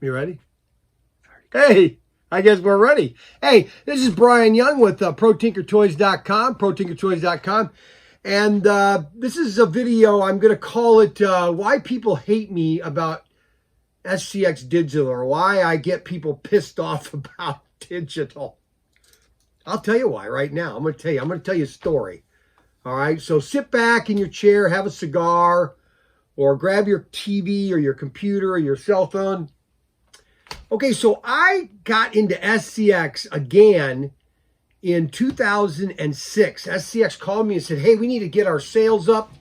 You ready? Hey, I guess we're ready. Hey, this is Brian Young with ProTinkerToys.com, and this is a video. I'm going to call it Why People Hate Me About SCX Digital, or why I get people pissed off about digital. I'll tell you why right now. I'm going to tell you a story. All right, so sit back in your chair, have a cigar, or grab your TV or your computer or your cell phone. Okay, so I got into SCX again in 2006. SCX called me and said, hey, we need to get our sales up.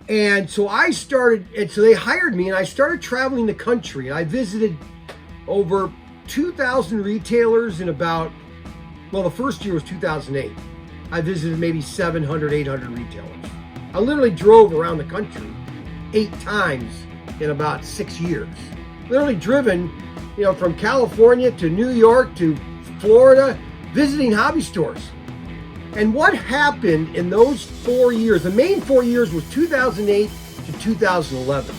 And so they hired me, and I started traveling the country. I visited over 2,000 retailers in the first year was 2008. I visited maybe 700, 800 retailers. I literally drove around the country 8 times in about 6 years. Literally driven, from California to New York to Florida, visiting hobby stores. And what happened in those 4 years, the main 4 years was 2008 to 2011,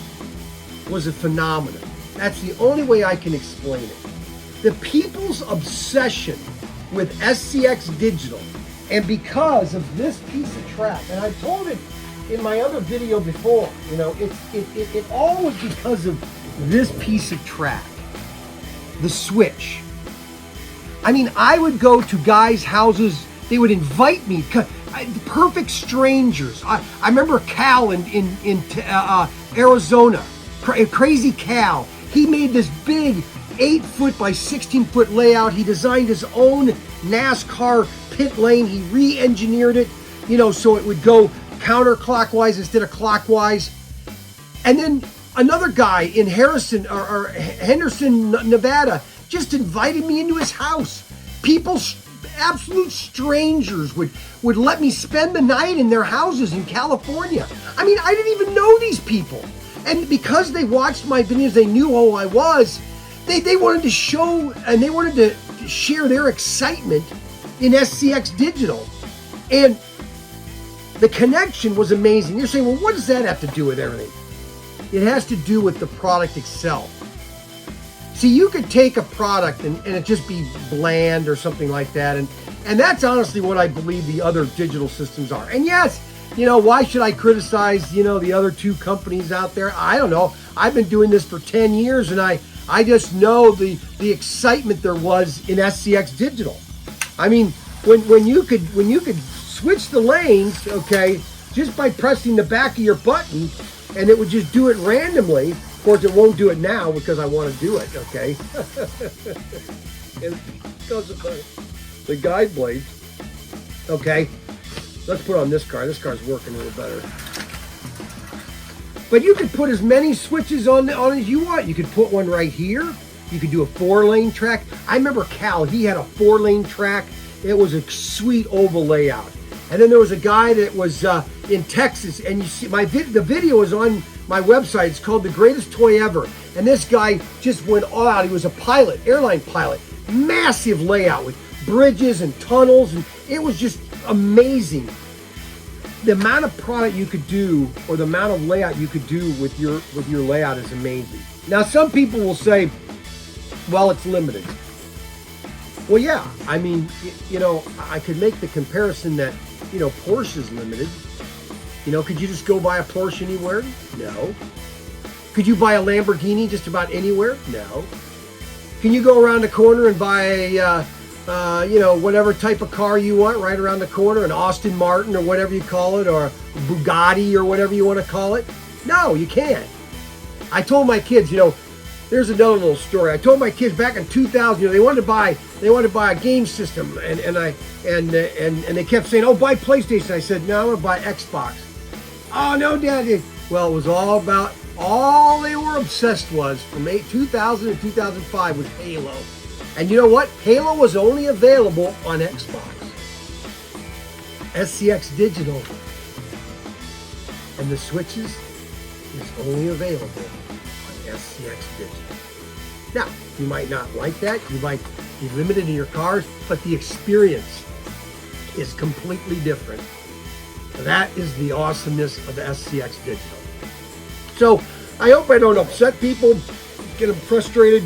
was a phenomenon. That's the only way I can explain it. The people's obsession with SCX Digital, and because of this piece of track, and I told it in my other video before, it all was because of this piece of track, the switch. I mean, I would go to guys' houses, they would invite me, perfect strangers. I remember Cal in Arizona, Crazy Cal. He made this big 8-foot by 16-foot layout. He designed his own NASCAR pit lane. He re-engineered it, so it would go counterclockwise instead of clockwise. And then another guy in Henderson, Nevada, just invited me into his house. People, absolute strangers, would let me spend the night in their houses in California. I mean, I didn't even know these people. And because they watched my videos, they knew who I was. They wanted to show, and they wanted to share their excitement in SCX Digital. And the connection was amazing. You're saying, well, what does that have to do with everything? It has to do with the product itself. See, you could take a product and it just be bland or something like that. And that's honestly what I believe the other digital systems are. And yes, why should I criticize, the other 2 companies out there? I don't know. I've been doing this for 10 years, and I just know the excitement there was in SCX Digital. I mean, when you could switch the lanes, okay, just by pressing the back of your button, and it would just do it randomly. Of course, it won't do it now because I want to do it, okay? And because of the guide blades. Okay, let's put on this car. This car's working a little better. But you could put as many switches on as you want. You could put one right here. You could do a 4-lane track. I remember Cal, he had a 4-lane track. It was a sweet oval layout. And then there was a guy that was in Texas, and you see the video is on my website. It's called The Greatest Toy Ever. And this guy just went all out. He was a pilot, airline pilot, massive layout with bridges and tunnels, and it was just amazing. The amount of product you could do, or the amount of layout you could do with your layout, is amazing. Now, some people will say, well, it's limited. Well, yeah, I mean, I could make the comparison that, Porsche's limited. Could you just go buy a Porsche anywhere? No. Could you buy a Lamborghini just about anywhere? No. Can you go around the corner and buy whatever type of car you want right around the corner, an Aston Martin or whatever you call it, or a Bugatti or whatever you want to call it? No, you can't. I told my kids, there's another little story. I told my kids back in 2000, they wanted to buy a game system, and they kept saying, oh, buy PlayStation. I said, no, I want to buy Xbox. Oh, no, Dad. Well, it was all they were obsessed was from 2000 to 2005 was Halo. And you know what? Halo was only available on Xbox. SCX Digital and the switches is only available on SCX Digital. Now, you might not like that. You might be limited in your cars, but the experience is completely different. That is the awesomeness of SCX Digital. So I hope I don't upset people. get them frustrated.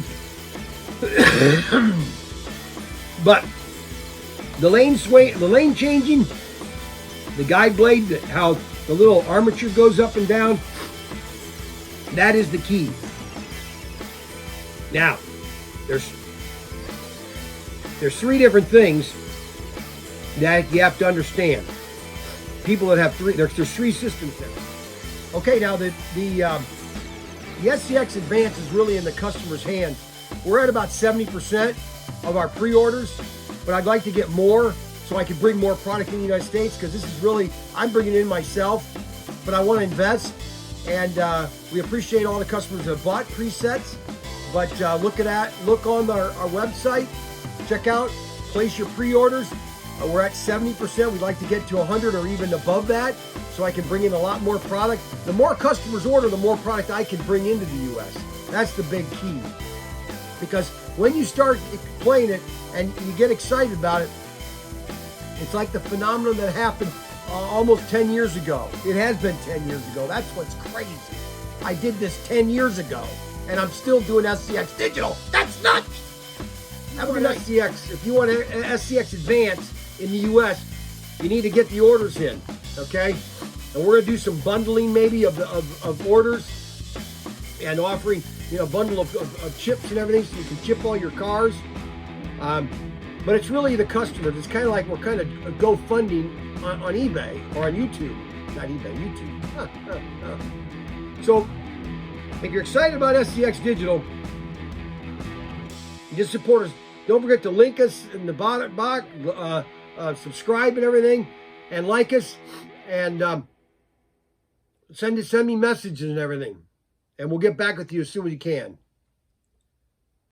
But the lane sway, the lane changing, the guide blade, how the little armature goes up and down, that is the key. Now, there's 3 different things that you have to understand. People that have 3, there's 3 systems there. Okay, now the SCX Advance is really in the customer's hands. We're at about 70% of our pre-orders, but I'd like to get more so I can bring more product in the United States, because this is really, I'm bringing it in myself, but I want to invest. And we appreciate all the customers that have bought presets. But look on our website, check out, place your pre-orders. We're at 70%. We'd like to get to 100 or even above that, so I can bring in a lot more product. The more customers order, the more product I can bring into the US. That's the big key. Because when you start playing it and you get excited about it, it's like the phenomenon that happened almost 10 years ago. It has been 10 years ago. That's what's crazy. I did this 10 years ago, and I'm still doing SCX Digital. That's nuts! Have an SCX. If you want an SCX Advance in the US, you need to get the orders in, okay? And we're gonna do some bundling maybe of orders, and offering, a bundle of chips and everything, so you can chip all your cars. But it's really the customers. It's kind of like we're kind of GoFunding on eBay or on YouTube. Not eBay, YouTube. So if you're excited about SCX Digital, you just support us. Don't forget to link us in the bottom box, subscribe and everything, and like us, and send me messages and everything. And we'll get back with you as soon as we can.